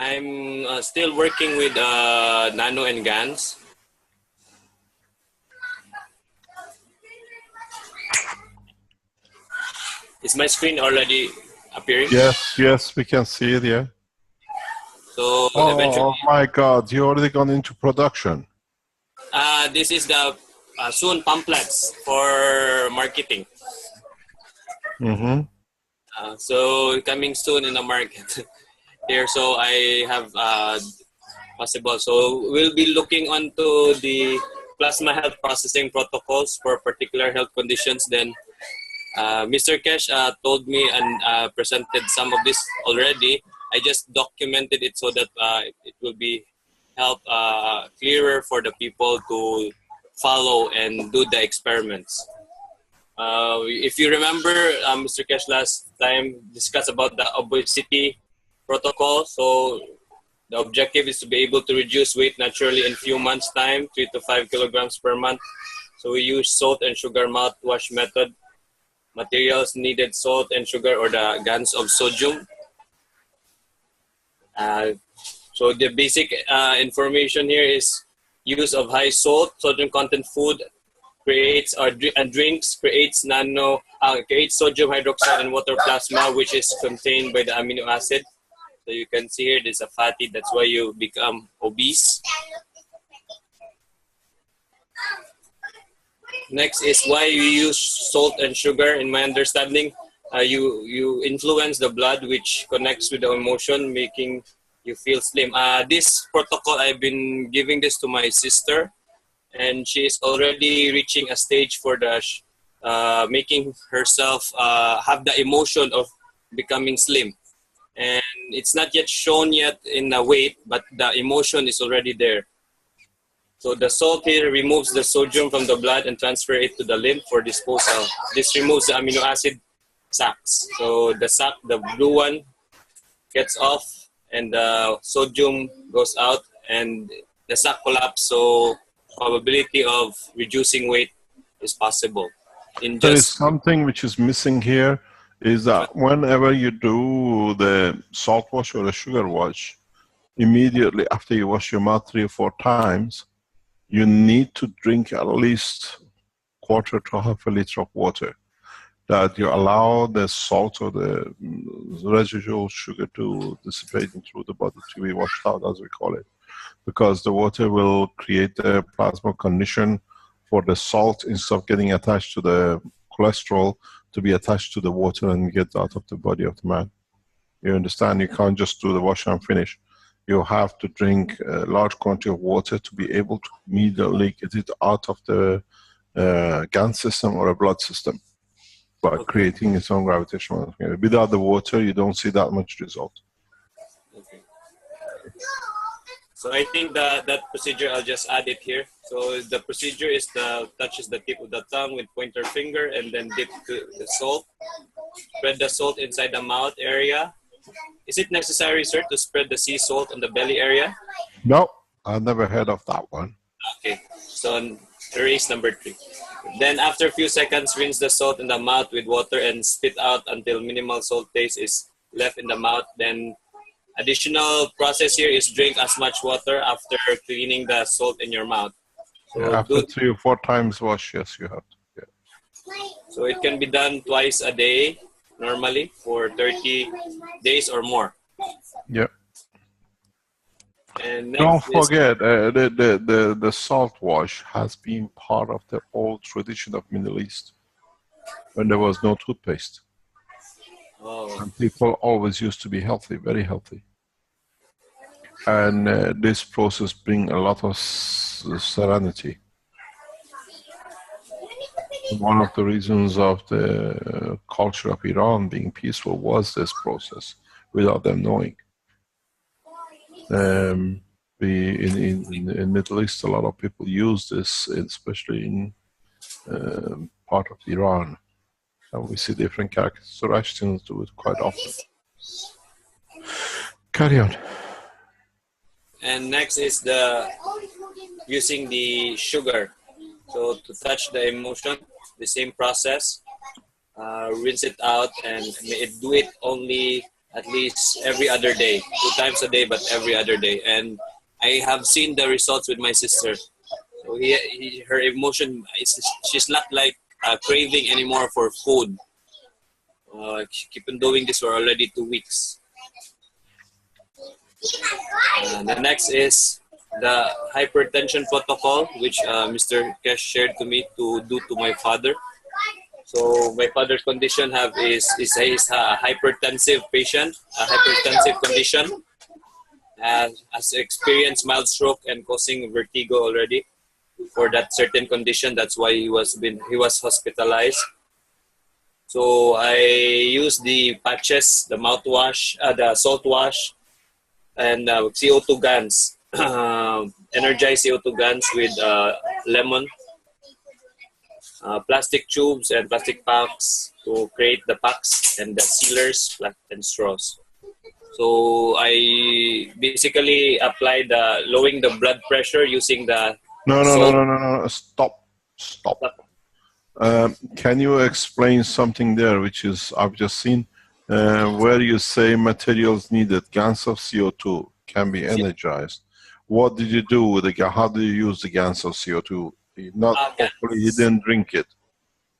I'm still working with Nano and GANS. Is my screen already appearing? Yes, we can see it, yeah. So eventually, oh my God, you already gone into production. This is the soon pamphlets for marketing. Mm-hmm. So coming soon in the market here. So I have possible. So we'll be looking onto the plasma health processing protocols for particular health conditions. Then Mr. Keshe told me and presented some of this already. I just documented it so that it will be help clearer for the people to follow and do the experiments. If you remember, Mr. Keshe last time discussed about the obesity protocol. So the objective is to be able to reduce weight naturally in few months' time, 3 to 5 kilograms per month. So we use salt and sugar mouthwash method. Materials needed: salt and sugar, or the GANS of sodium. So the basic information here is use of high salt, sodium content food creates and drinks creates creates sodium hydroxide and water plasma, which is contained by the amino acid. So you can see here there's a fatty, that's why you become obese. Next is why you use salt and sugar. In my understanding, you influence the blood, which connects with the emotion, making you feel slim. This protocol, I've been giving this to my sister, and she is already reaching a stage for the making herself have the emotion of becoming slim. And it's not yet shown yet in the weight, but the emotion is already there. So the salt here removes the sodium from the blood and transfer it to the lymph for disposal. This removes the amino acid sacs. So the sac, the blue one, gets off and the sodium goes out and the sac collapse. So probability of reducing weight is possible. There is something which is missing here, is that whenever you do the salt wash or the sugar wash, immediately after you wash your mouth 3 or 4 times, you need to drink at least quarter to half a liter of water, that you allow the salt or the residual sugar to dissipate through the body, to be washed out, as we call it. Because the water will create a plasma condition for the salt, instead of getting attached to the cholesterol, to be attached to the water and get out of the body of the man. You understand? You can't just do the wash and finish. You have to drink a large quantity of water to be able to immediately get it out of the GANS system or a blood system by creating its own gravitational wave. Without the water, you don't see that much result. Okay. So I think that procedure, I'll just add it here. So the procedure is touches the tip of the tongue with pointer finger and then dip the salt. Spread the salt inside the mouth area. Is it necessary, sir, to spread the sea salt on the belly area? No, I've never heard of that one. Okay, so erase number 3. Then after a few seconds, rinse the salt in the mouth with water and spit out until minimal salt taste is left in the mouth. Then additional process here is drink as much water after cleaning the salt in your mouth. So yeah, after 3 or 4 times wash, yes, you have to. Yeah. So it can be done twice a day, normally, for 30 days or more. Yeah. And don't forget, the salt wash has been part of the old tradition of Middle East, when there was no toothpaste. Oh. And people always used to be healthy, very healthy. And this process brings a lot of serenity. One of the reasons of the culture of Iran being peaceful was this process, without them knowing. In Middle East, a lot of people use this, especially in part of Iran. And we see different characteristics do it quite often. Carry on. And next is the using the sugar. So to touch the emotion, the same process. Rinse it out and do it only at least every other day, 2 times a day, but every other day. And I have seen the results with my sister. So her emotion, she's not like craving anymore for food. She keep on doing this for already 2 weeks. The next is the hypertension protocol, which Mr. Keshe shared to me to do to my father. So my father's condition is a hypertensive patient, a hypertensive condition, has experienced mild stroke and causing vertigo already for that certain condition. That's why he was hospitalized. So I use the patches, the mouthwash, the salt wash, and CO2 GANS, energized CO2 GANS with lemon, plastic tubes and plastic packs to create the packs and the sealers and straws. So I basically apply the lowering the blood pressure using the salt. No. Stop. Can you explain something there, which is I've just seen, where you say materials needed, GANs of CO2 can be energized. What did you do with the how do you use the GANs of CO2? Not hopefully you didn't drink it.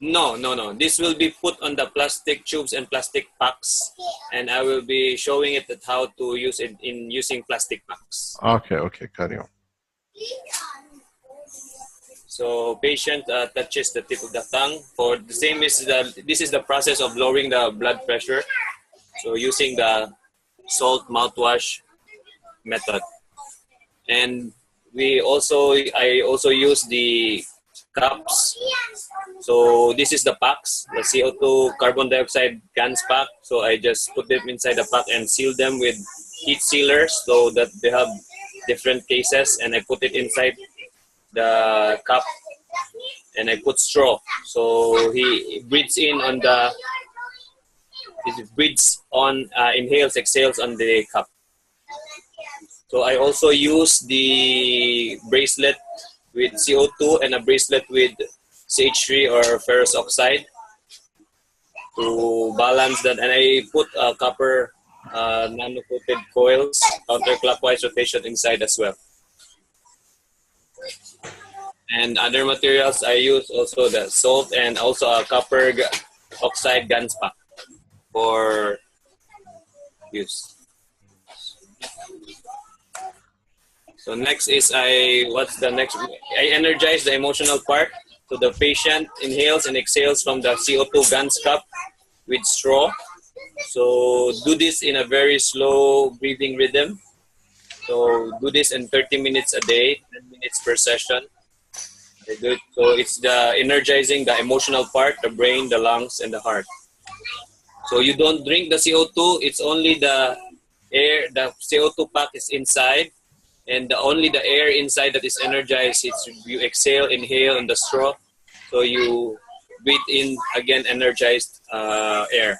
No. This will be put on the plastic tubes and plastic packs, and I will be showing it at how to use it in using plastic packs. Okay, carry on. So patient touches the tip of the tongue. For the same is this is the process of lowering the blood pressure. So using the salt mouthwash method, and I also use the cups. So this is the packs, the CO2 carbon dioxide GANS pack. So I just put them inside the pack and seal them with heat sealers so that they have different cases, and I put it inside the cup and I put straw. So he breathes in on inhales, exhales on the cup. So I also use the bracelet with CO2 and a bracelet with CH3 or ferrous oxide to balance that. And I put copper nano-coated coils, counterclockwise rotation inside as well. And other materials I use also the salt and also a copper oxide GANS pack for use. So next is I energize the emotional part. So the patient inhales and exhales from the CO2 GANS cup with straw. So do this in a very slow breathing rhythm. So do this in 30 minutes a day, 10 minutes per session. Good. So it's the energizing the emotional part, the brain, the lungs, and the heart. So you don't drink the CO2. It's only the air. The CO2 pack is inside, and only the air inside that is energized. You exhale, inhale in the straw. So you breathe in again, energized air.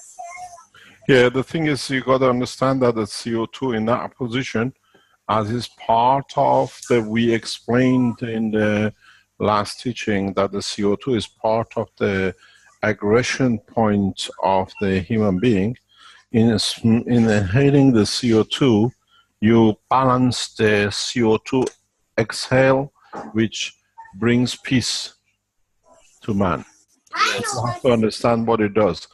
Yeah, the thing is, you got to understand that the CO2 in that position, as is part of we explained in the last teaching that the CO2 is part of the aggression point of the human being. In inhaling the CO2, you balance the CO2 exhale, which brings peace to man. Yes. You have to understand what it does.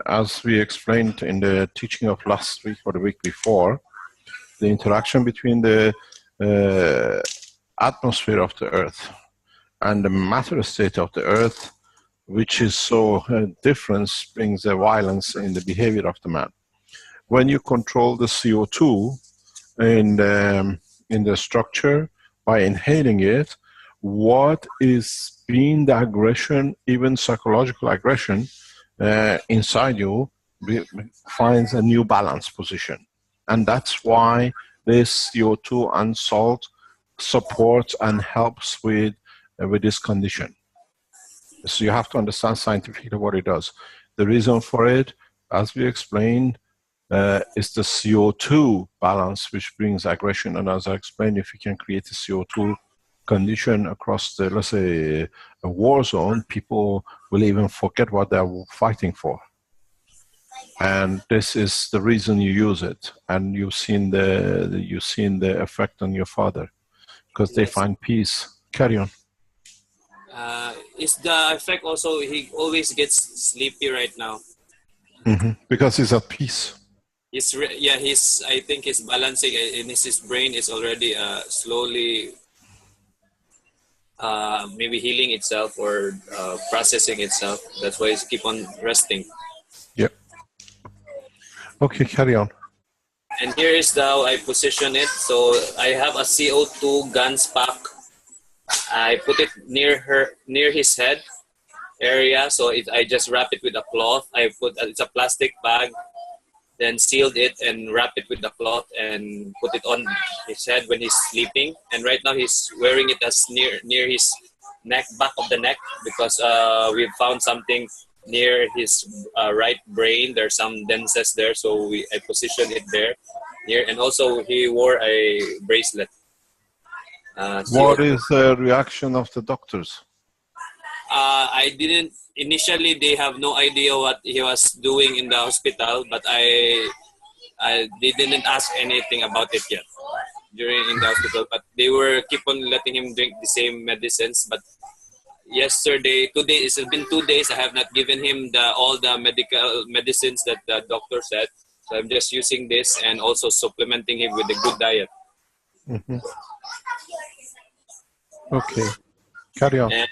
As we explained in the teaching of last week or the week before, the interaction between the atmosphere of the Earth and the matter state of the Earth, which is so different, brings a violence in the behavior of the man. When you control the CO2 in the structure by inhaling it, what is being the aggression, even psychological aggression, inside you finds a new balance position. And that's why this CO2 and salt supports and helps with this condition. So you have to understand scientifically what it does. The reason for it, as we explained, is the CO2 balance which brings aggression. And as I explained, if you can create a CO2 condition across the, let's say, a war zone, people will even forget what they're fighting for. and this is the reason you use it, and you've seen the effect on your father, because they Yes. find peace. Carry on. Is the effect also he always gets sleepy right now? Because he's at peace. He's I think his balancing in his brain is already slowly maybe healing itself or processing itself. That's why he's keep on resting. Yep. Okay, carry on. And here is how I position it. So I have a CO2 GANS pack. I put it near his head area. So I just wrap it with a cloth. It's a plastic bag, then sealed it and wrap it with a cloth and put it on his head when he's sleeping. And right now he's wearing it as near his neck, back of the neck, because we've found something near his right brain. There's some densest there, so I positioned it there near. And also he wore a bracelet. What is the reaction of the doctors? I didn't initially. They have no idea what he was doing in the hospital, but they didn't ask anything about it yet during in the hospital. But they were keep on letting him drink the same medicines. But today it's been 2 days. I have not given him all the medical medicines that the doctor said. So I'm just using this and also supplementing him with a good diet. Okay, carry on. And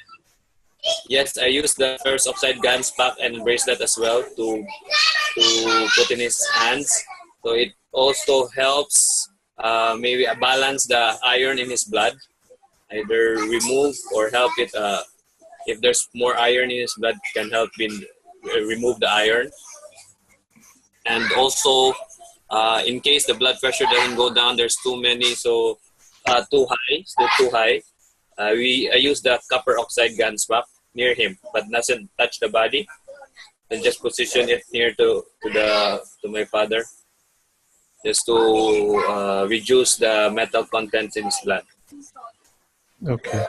yes, I use the first offside GANS pack and bracelet as well to put in his hands. So it also helps maybe balance the iron in his blood, either remove or help it. If there's more iron in his blood, can help remove the iron. And also, in case the blood pressure doesn't go down, there's too high. I use the copper oxide GANS pack near him, but doesn't touch the body, and just position it near to my father, just to reduce the metal contents in his blood. Okay.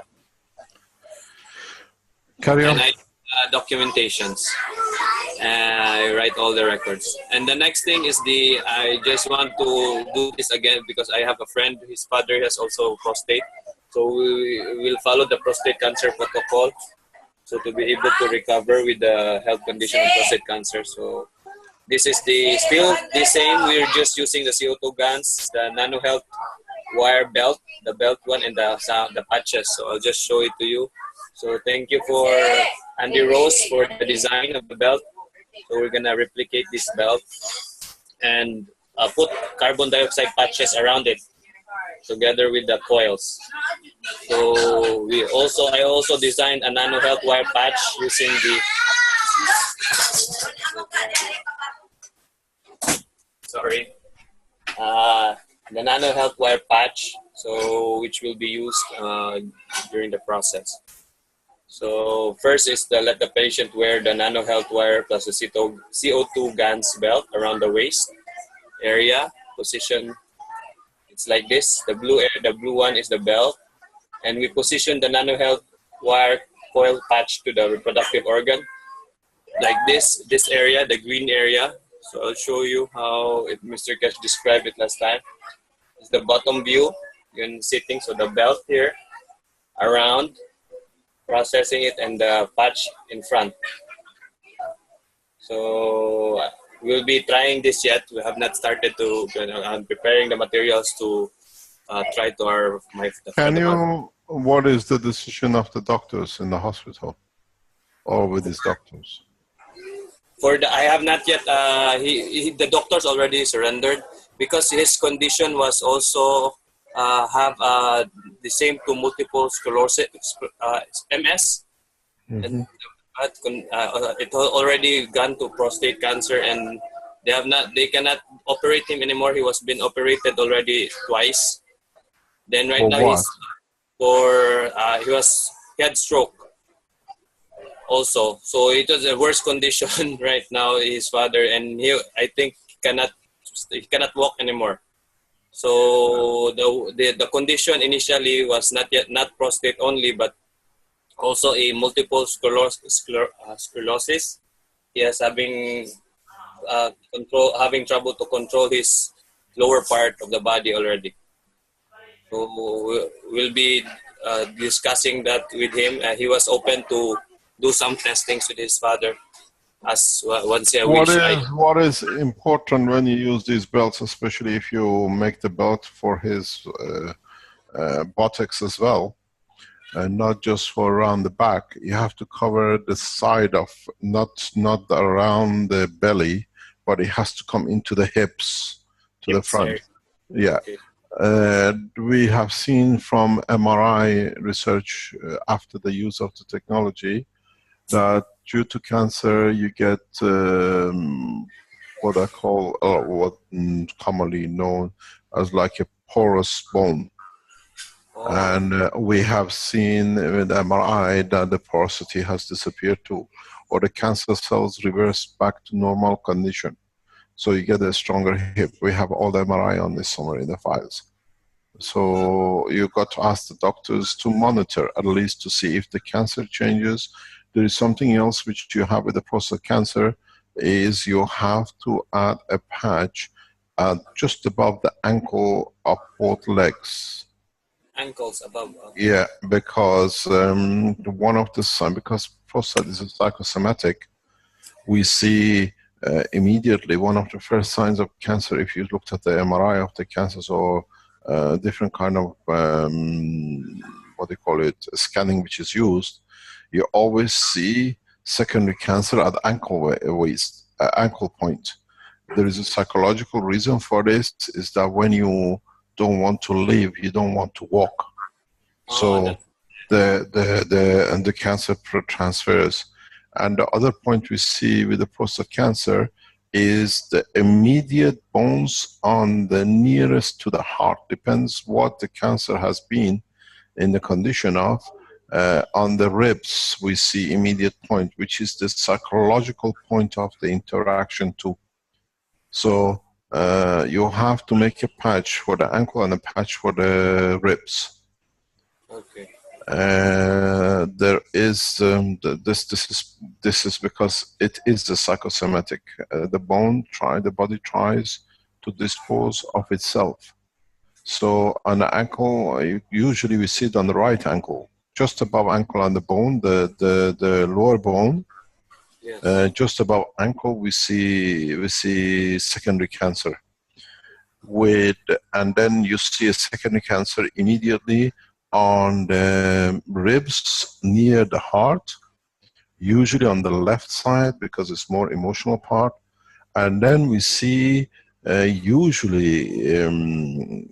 Carry on. And I documentations. I write all the records. And the next thing is I just want to do this again because I have a friend, his father has also prostate. So we will follow the prostate cancer protocol. So to be able to recover with the health condition of prostate cancer. So this is still the same. We're just using the CO2 GANS, the Nano Health wire belt, the belt one, and the patches. So I'll just show it to you. So thank you for Andy Rose for the design of the belt. So we're gonna replicate this belt and put carbon dioxide patches around it, together with the coils. So I also designed a Nano Health wire patch using the Nano Health wire patch, so which will be used during the process. So first is to let the patient wear the Nano Health wire plus the CO2 GANS belt around the waist area. Position, it's like this. The blue one is the belt, and we position the Nano Health wire coil patch to the reproductive organ, like this area, the green area. So I'll show you how Mr. Keshe described it last time. It's the bottom view, you're sitting, so the belt here, around, processing it, and the patch in front. So we'll be trying this yet. We have not started I'm preparing the materials to try to what is the decision of the doctors in the hospital or with his doctors? I have not yet, the doctors already surrendered because his condition was also have the same to multiple sclerosis, MS, and it already gone to prostate cancer, and they cannot operate him anymore. He was been operated already twice. Then right now he had stroke also, so it was a worse condition right now. His father, and I think he cannot walk anymore. So the condition initially was not prostate only, but also a multiple sclerosis. He is having having trouble to control his lower part of the body already. So we'll be discussing that with him. He was open to do some testings with his father as once a What wish. is important when you use these belts, especially if you make the belt for his buttocks as well, and not just for around the back. You have to cover the side of, not around the belly, but it has to come into the hips, to the front. Yeah. Okay. We have seen from MRI research after the use of the technology that due to cancer you get what I call, commonly known as like a porous bone. Oh. And we have seen with MRI that the porosity has disappeared too, or the cancer cells reverse back to normal condition. So you get a stronger hip. We have all the MRI on this somewhere in the files. So you got to ask the doctors to monitor, at least to see if the cancer changes. There is something else which you have with the prostate cancer, is you have to add a patch just above the ankle of both legs. Ankles above. Yeah, because one of the signs, because prostate is a psychosomatic, we see immediately one of the first signs of cancer. If you looked at the MRI of the cancers or different kind of what they call it, scanning which is used, you always see secondary cancer at ankle ankle point. There is a psychological reason for this, is that when you don't want to live, you don't want to walk. So the cancer transfers. And the other point we see with the prostate cancer is the immediate bones on the nearest to the heart, depends what the cancer has been in the condition of. On the ribs we see immediate point, which is the psychological point of the interaction too. So you have to make a patch for the ankle and a patch for the ribs. Okay. There is this is because it is the psychosomatic. The body tries to dispose of itself. So on the ankle, usually we see it on the right ankle, just above ankle on the bone, the lower bone. Yes. Just above ankle, we see secondary cancer. And then you see a secondary cancer immediately on the ribs near the heart, usually on the left side because it's more emotional part. And then we see usually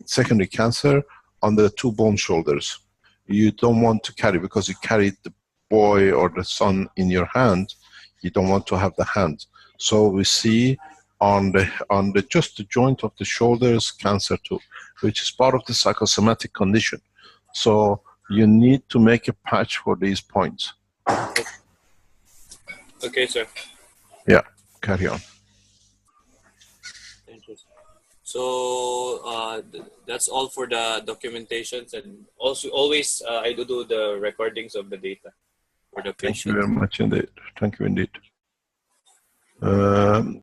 secondary cancer on the two bone shoulders. You don't want to carry, because you carry the boy or the son in your hand, you don't want to have the hand. So we see on the just the joint of the shoulders cancer too, which is part of the psychosomatic condition. So you need to make a patch for these points. Okay, sir. Yeah, carry on. Interesting. So that's all for the documentations, and also always I do the recordings of the data for the patient. Thank you very much indeed. Thank you indeed.